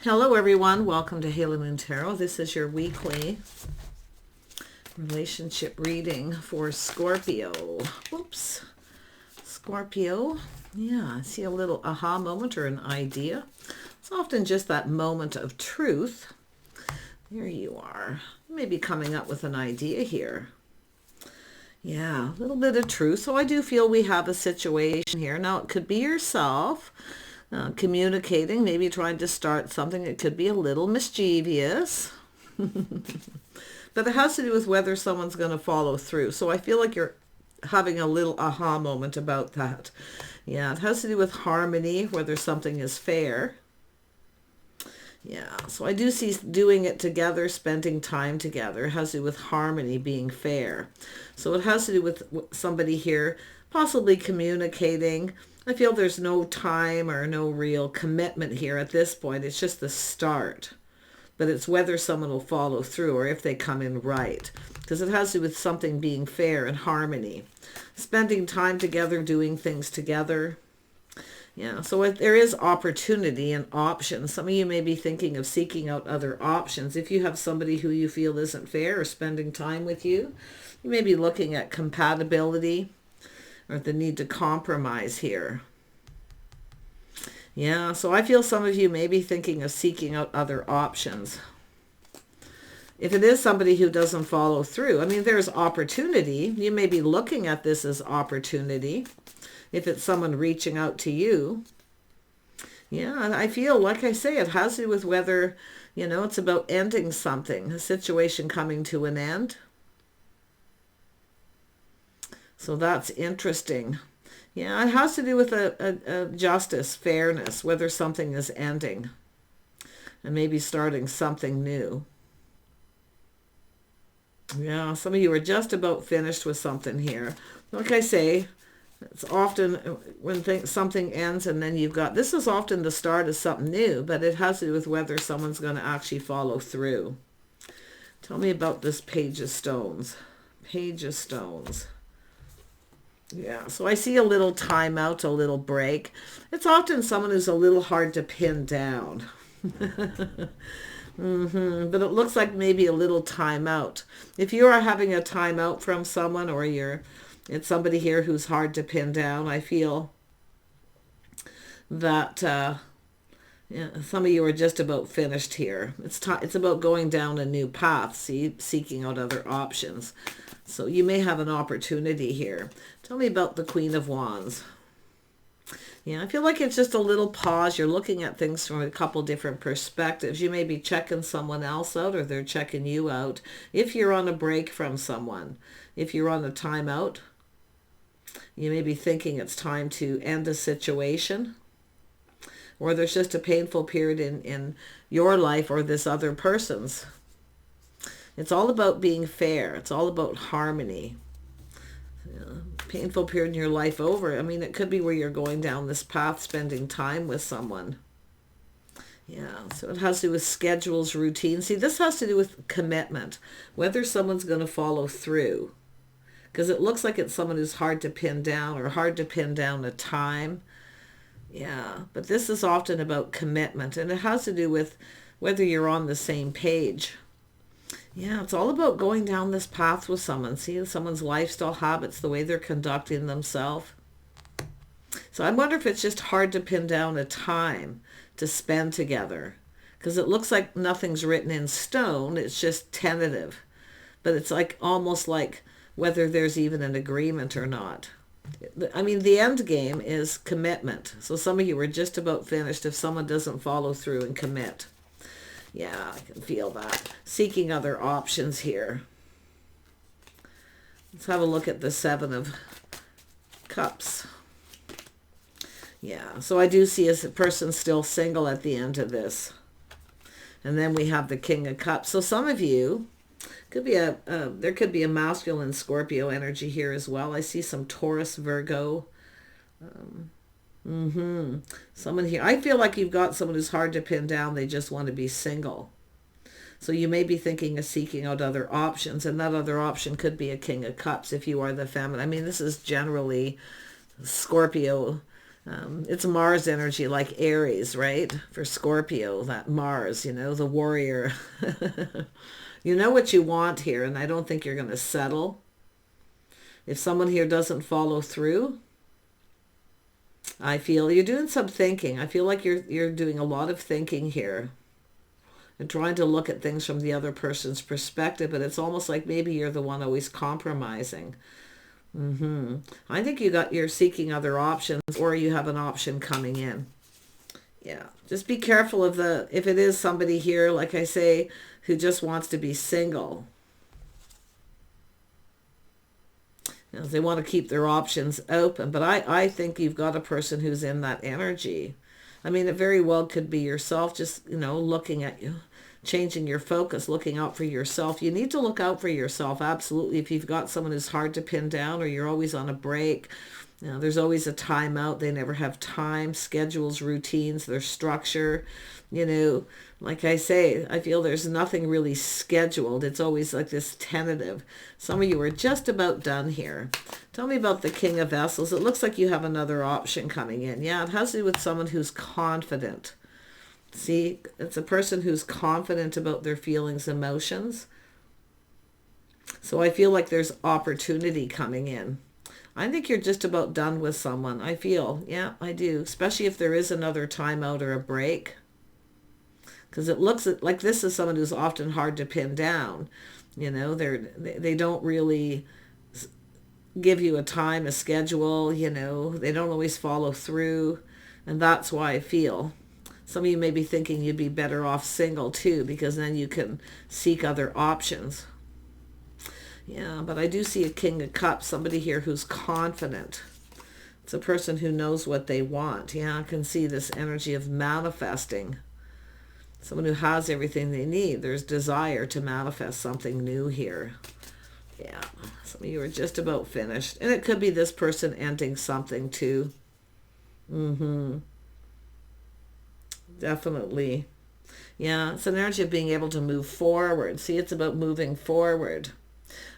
Hello everyone, welcome to Halo Moon Tarot. This is your weekly relationship reading for Scorpio. Whoops. Scorpio. Yeah, I see a little aha moment or an idea. It's often just that moment of truth. There you are. You may be coming up with an idea here. Yeah, a little bit of truth. So I do feel we have a situation here. Now, it could be yourself. Communicating, maybe trying to start something. It could be a little mischievous. But it has to do with whether someone's going to follow through. So I feel like you're having a little aha moment about that. Yeah, it has to do with harmony, whether something is fair. Yeah, so I do see doing it together, spending time together. It has to do with harmony, being fair. So it has to do with somebody here possibly communicating. I feel there's no time or no real commitment here at this point. It's just the start. But it's whether someone will follow through or if they come in right. Because it has to do with something being fair and harmony. Spending time together, doing things together. Yeah, so there is opportunity and options. Some of you may be thinking of seeking out other options. If you have somebody who you feel isn't fair or spending time with you, you may be looking at compatibility or the need to compromise here. Yeah, so I feel some of you may be thinking of seeking out other options. If it is somebody who doesn't follow through, I mean, there's opportunity. You may be looking at this as opportunity. If it's someone reaching out to you. Yeah, I feel, like I say, it has to do with whether, it's about ending something, a situation coming to an end. So that's interesting. Yeah, it has to do with a justice, fairness, whether something is ending and maybe starting something new. Yeah, some of you are just about finished with something here. Like I say, it's often when something ends and then you've got, this is often the start of something new, but it has to do with whether someone's going to actually follow through. Tell me about this Page of Stones. Page of Stones. Yeah, so I see a little timeout, a little break. It's often someone who's a little hard to pin down. But it looks like maybe a little timeout. If you are having a timeout from someone or it's somebody here who's hard to pin down, I feel that some of you are just about finished here. It's about going down a new path, seeking out other options. So you may have an opportunity here. Tell me about the Queen of Wands. Yeah, I feel like it's just a little pause. You're looking at things from a couple different perspectives. You may be checking someone else out or they're checking you out. If you're on a break from someone, if you're on a timeout, you may be thinking it's time to end a situation. Or there's just a painful period in your life or this other person's. It's all about being fair. It's all about harmony. Painful period in your life over. I mean, it could be where you're going down this path, spending time with someone. Yeah, so it has to do with schedules, routines. See, this has to do with commitment, whether someone's going to follow through. Because it looks like it's someone who's hard to pin down or hard to pin down a time. Yeah, but this is often about commitment, and it has to do with whether you're on the same page. Yeah, it's all about going down this path with someone. See someone's lifestyle habits, the way they're conducting themselves. So I wonder if it's just hard to pin down a time to spend together. Because it looks like nothing's written in stone. It's just tentative. But it's like almost like whether there's even an agreement or not. I mean, the end game is commitment. So some of you are just about finished if someone doesn't follow through and commit. Yeah, I can feel that. Seeking other options here. Let's have a look at the Seven of Cups. Yeah, so I do see a person still single at the end of this. And then we have the King of Cups. So some of you, could be there could be a masculine Scorpio energy here as well. I see some Taurus, Virgo. Someone here. I feel like you've got someone who's hard to pin down. They just want to be single. So you may be thinking of seeking out other options, and that other option could be a King of Cups if you are the feminine. I mean, this is generally Scorpio It's Mars energy, like Aries, right? For Scorpio, that Mars, you know, the warrior. You know what you want here, and I don't think you're going to settle. If someone here doesn't follow through, I feel you're doing some thinking. I feel like you're doing a lot of thinking here and trying to look at things from the other person's perspective, but it's almost like maybe you're the one always compromising. I think you're seeking other options, or you have an option coming in. Yeah, just be careful of if it is somebody here, like I say, who just wants to be single. You know, they want to keep their options open, but I think you've got a person who's in that energy. I mean, it very well could be yourself, just, you know, looking at you, changing your focus, looking out for yourself. You need to look out for yourself, absolutely. If you've got someone who's hard to pin down, or you're always on a break, you know, there's always a timeout. They never have time, schedules, routines, their structure. You know, like I say, I feel there's nothing really scheduled. It's always like this tentative. Some of you are just about done here. Tell me about the King of Vessels. It looks like you have another option coming in. Yeah, it has to do with someone who's confident. See, it's a person who's confident about their feelings, emotions. So I feel like there's opportunity coming in. I think you're just about done with someone. I feel, yeah, I do. Especially if there is another timeout or a break. Because it looks like this is someone who's often hard to pin down. You know, they don't really give you a time, a schedule, you know. They don't always follow through. And that's why I feel. Some of you may be thinking you'd be better off single too, because then you can seek other options. Yeah, but I do see a King of Cups, somebody here who's confident. It's a person who knows what they want. Yeah, I can see this energy of manifesting. Someone who has everything they need. There's desire to manifest something new here. Yeah, some of you are just about finished. And it could be this person ending something too. Definitely. Yeah, it's an energy of being able to move forward. See, it's about moving forward.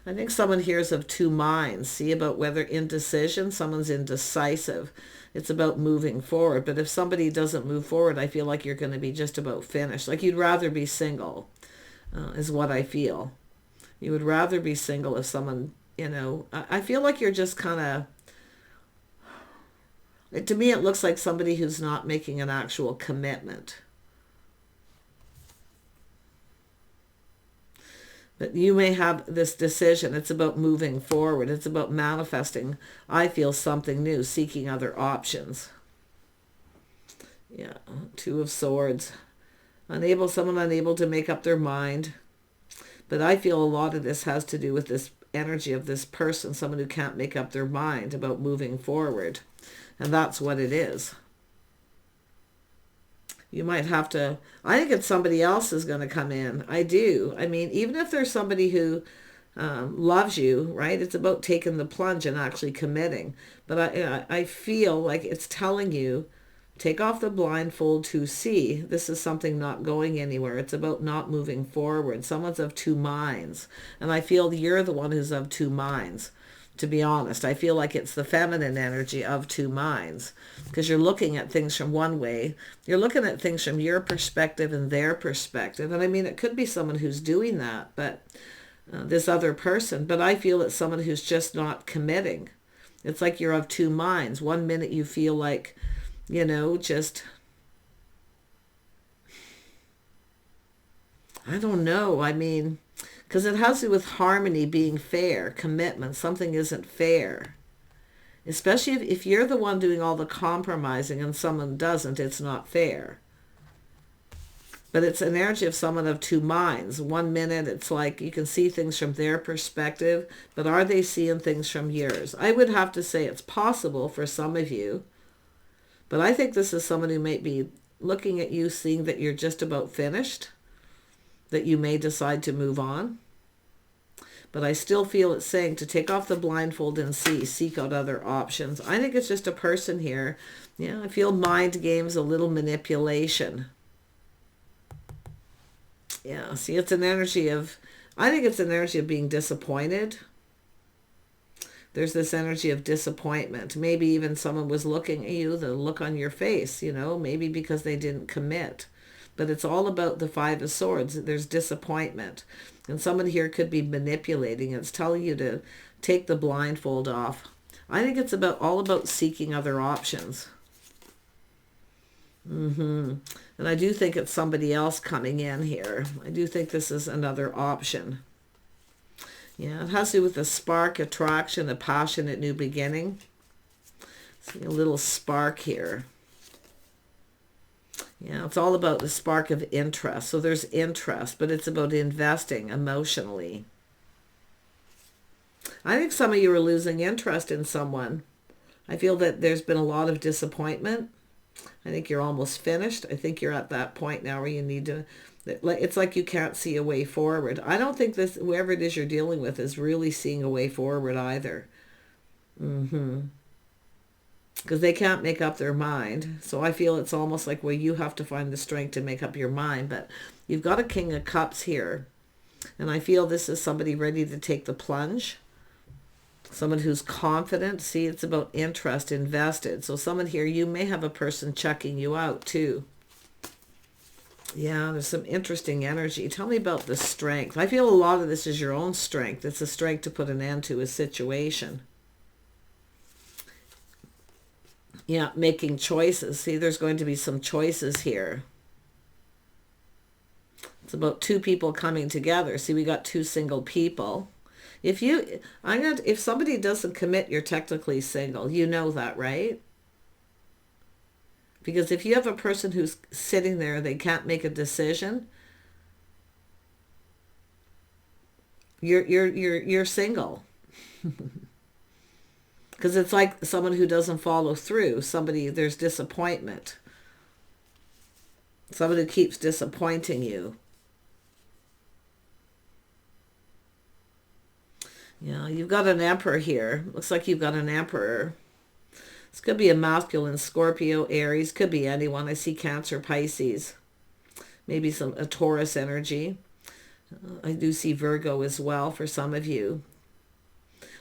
I think someone here is of two minds. See, about whether indecision, someone's indecisive. It's about moving forward. But if somebody doesn't move forward, I feel like you're going to be just about finished. Like you'd rather be single, is what I feel. You would rather be single if someone, you know, I feel like you're just kind of, to me it looks like somebody who's not making an actual commitment. But you may have this decision. It's about moving forward. It's about manifesting, I feel, something new, seeking other options. Yeah, Two of Swords. Someone unable to make up their mind. But I feel a lot of this has to do with this energy of this person, someone who can't make up their mind about moving forward. And that's what it is. You might have to, I think it's somebody else is going to come in. I do. I mean, even if there's somebody who loves you, right? It's about taking the plunge and actually committing. But I feel like it's telling you, take off the blindfold to see. This is something not going anywhere. It's about not moving forward. Someone's of two minds. And I feel you're the one who's of two minds. To be honest, I feel like it's the feminine energy of two minds, because you're looking at things from one way. You're looking at things from your perspective and their perspective. And I mean, it could be someone who's doing that, but this other person, but I feel it's someone who's just not committing. It's like you're of two minds. One minute you feel like, you know, just, I don't know. I mean, because it has to do with harmony being fair, commitment. Something isn't fair. Especially if you're the one doing all the compromising and someone doesn't, it's not fair. But it's an energy of someone of two minds. One minute it's like you can see things from their perspective, but are they seeing things from yours? I would have to say it's possible for some of you, but I think this is someone who might be looking at you, seeing that you're just about finished, that you may decide to move on. But I still feel it's saying to take off the blindfold and seek out other options. I think it's just a person here. Yeah, I feel mind games, a little manipulation. Yeah, see, it's an energy of, I think it's an energy of being disappointed. there's this energy of disappointment. Maybe even someone was looking at you, the look on your face, you know, maybe because they didn't commit. But it's all about the Five of Swords. There's disappointment. And someone here could be manipulating. It's telling you to take the blindfold off. I think it's all about seeking other options. And I do think it's somebody else coming in here. I do think this is another option. Yeah, it has to do with a spark, attraction, a passionate new beginning. See a little spark here. Yeah, it's all about the spark of interest. So there's interest, but it's about investing emotionally. I think some of you are losing interest in someone. I feel that there's been a lot of disappointment. I think you're almost finished. I think you're at that point now where you need to, it's like you can't see a way forward. I don't think this, whoever it is you're dealing with, is really seeing a way forward either. Because they can't make up their mind. So I feel it's almost like, well, you have to find the strength to make up your mind. But you've got a King of Cups here. And I feel this is somebody ready to take the plunge. Someone who's confident. See, it's about interest, invested. So someone here, you may have a person checking you out too. Yeah, there's some interesting energy. Tell me about the strength. I feel a lot of this is your own strength. It's a strength to put an end to a situation. Yeah, making choices. See, there's going to be some choices here. It's about two people coming together. See, we got two single people. If somebody doesn't commit, you're technically single. You know that, right? Because if you have a person who's sitting there, they can't make a decision, you're single. Because it's like someone who doesn't follow through. There's disappointment. Someone who keeps disappointing you. Yeah, you've got an Emperor here. Looks like you've got an Emperor. This could be a masculine, Scorpio, Aries. Could be anyone. I see Cancer, Pisces. Maybe a Taurus energy. I do see Virgo as well for some of you.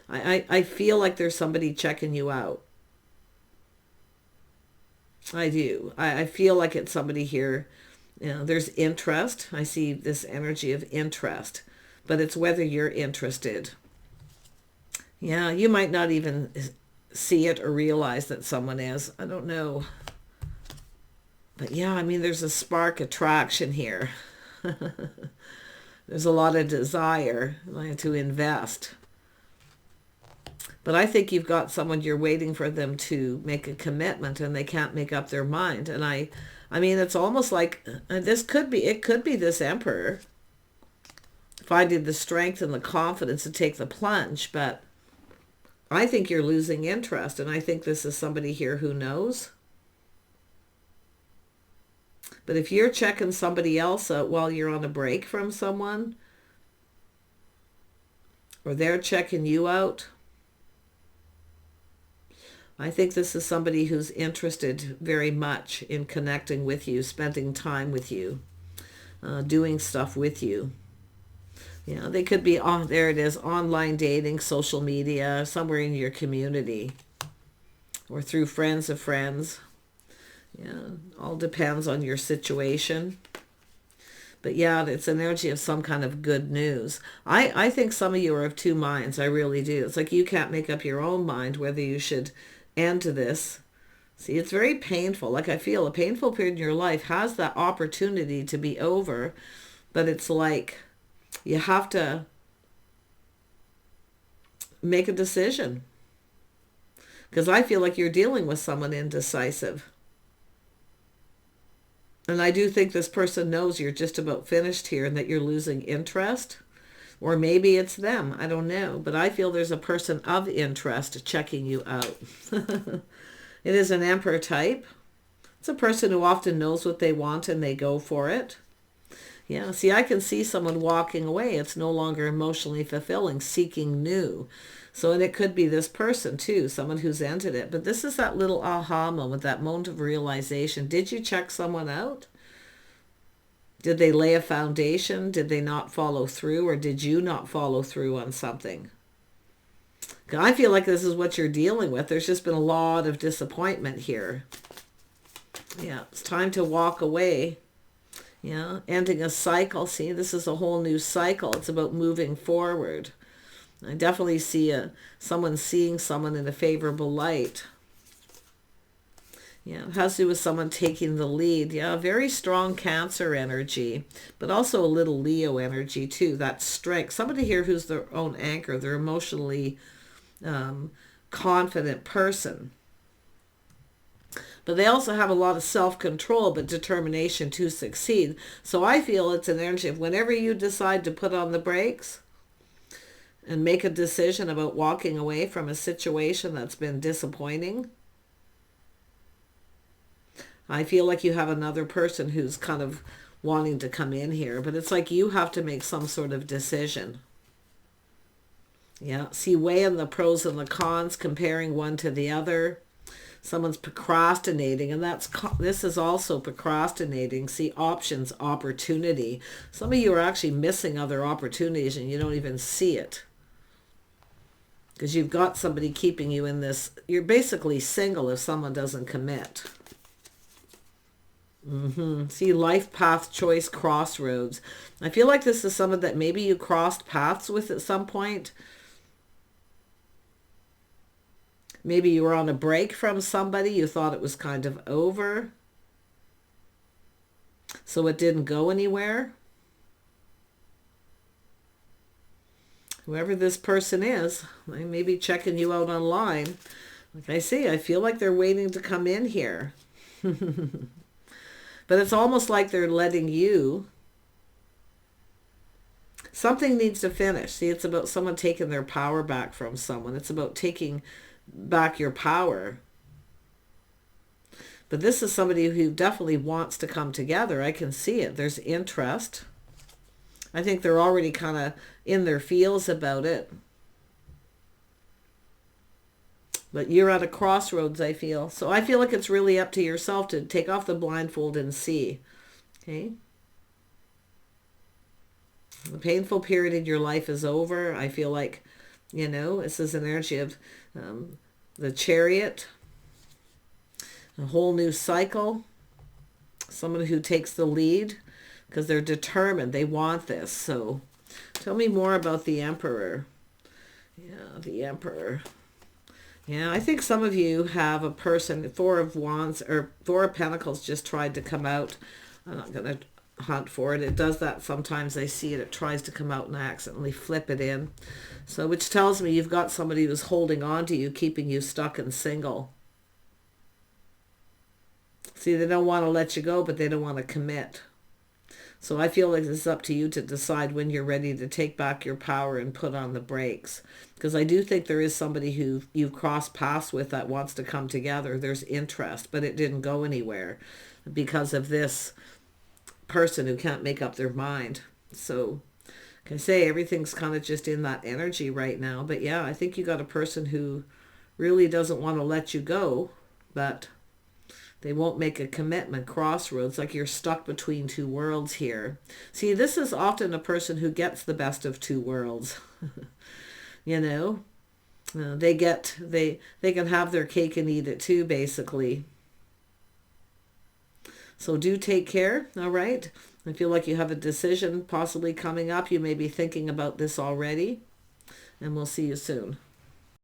I feel like there's somebody checking you out. I do. I feel like it's somebody here. You know, there's interest. I see this energy of interest. But it's whether you're interested. Yeah, you might not even see it or realize that someone is. I don't know. But yeah, I mean, there's a spark attraction here. There's a lot of desire to invest. But I think you've got someone, you're waiting for them to make a commitment and they can't make up their mind. And I mean, it's almost like it could be this Emperor finding the strength and the confidence to take the plunge. But I think you're losing interest. And I think this is somebody here who knows. But if you're checking somebody else out while you're on a break from someone, or they're checking you out, I think this is somebody who's interested very much in connecting with you, spending time with you, doing stuff with you. You know, they could be, there it is, online dating, social media, somewhere in your community, or through friends of friends. Yeah, all depends on your situation. But yeah, it's an energy of some kind of good news. I think some of you are of two minds. I really do. It's like you can't make up your own mind whether you should end to this. See, it's very painful. Like I feel a painful period in your life has that opportunity to be over. But it's like you have to make a decision. Because I feel like you're dealing with someone indecisive. And I do think this person knows you're just about finished here and that you're losing interest. Or maybe it's them. I don't know. But I feel there's a person of interest checking you out. It is an Emperor type. It's a person who often knows what they want and they go for it. Yeah, see, I can see someone walking away. It's no longer emotionally fulfilling, seeking new. So, and it could be this person too, someone who's ended it. But this is that little aha moment, that moment of realization. Did you check someone out? Did they lay a foundation? Did they not follow through? Or did you not follow through on something? I feel like this is what you're dealing with. There's just been a lot of disappointment here. Yeah, it's time to walk away. Yeah, ending a cycle. See, this is a whole new cycle. It's about moving forward. I definitely see someone seeing someone in a favorable light. Yeah, it has to do with someone taking the lead. Yeah, very strong Cancer energy, but also a little Leo energy too. That strength. Somebody here who's their own anchor. They're emotionally confident person. But they also have a lot of self-control, but determination to succeed. So I feel it's an energy of whenever you decide to put on the brakes and make a decision about walking away from a situation that's been disappointing, I feel like you have another person who's kind of wanting to come in here, but it's like you have to make some sort of decision. Yeah, see, weighing the pros and the cons, comparing one to the other. Someone's procrastinating, and this is also procrastinating. See, options, opportunity. Some of you are actually missing other opportunities and you don't even see it. Because you've got somebody keeping you in this. You're basically single if someone doesn't commit. See, life path, choice, crossroads. I feel like this is someone that maybe you crossed paths with at some point. Maybe you were on a break from somebody. You thought it was kind of over. So it didn't go anywhere. Whoever this person is, they may be checking you out online. Like I say, I feel like they're waiting to come in here. But it's almost like they're letting you. Something needs to finish. See, it's about someone taking their power back from someone. It's about taking back your power. But this is somebody who definitely wants to come together. I can see it. There's interest. I think they're already kind of in their feels about it. But you're at a crossroads, I feel. So I feel like it's really up to yourself to take off the blindfold and see. Okay? The painful period in your life is over. I feel like, this is an energy of the Chariot. A whole new cycle. Someone who takes the lead because they're determined. They want this. So tell me more about the Emperor. Yeah, the Emperor. Yeah, I think some of you have a person, Four of Wands or Four of Pentacles just tried to come out. I'm not going to hunt for it. It does that sometimes. I see it. It tries to come out and I accidentally flip it in. So which tells me you've got somebody who's holding on to you, keeping you stuck and single. See, they don't want to let you go, but they don't want to commit. So I feel like it's up to you to decide when you're ready to take back your power and put on the brakes. Because I do think there is somebody who you've crossed paths with that wants to come together. There's interest, but it didn't go anywhere because of this person who can't make up their mind. So, like I say, everything's kind of just in that energy right now. But yeah, I think you got a person who really doesn't want to let you go, but they won't make a commitment. Crossroads, like you're stuck between two worlds here. See, this is often a person who gets the best of two worlds. They can have their cake and eat it too, basically. So do take care, all right? I feel like you have a decision possibly coming up. You may be thinking about this already, and we'll see you soon.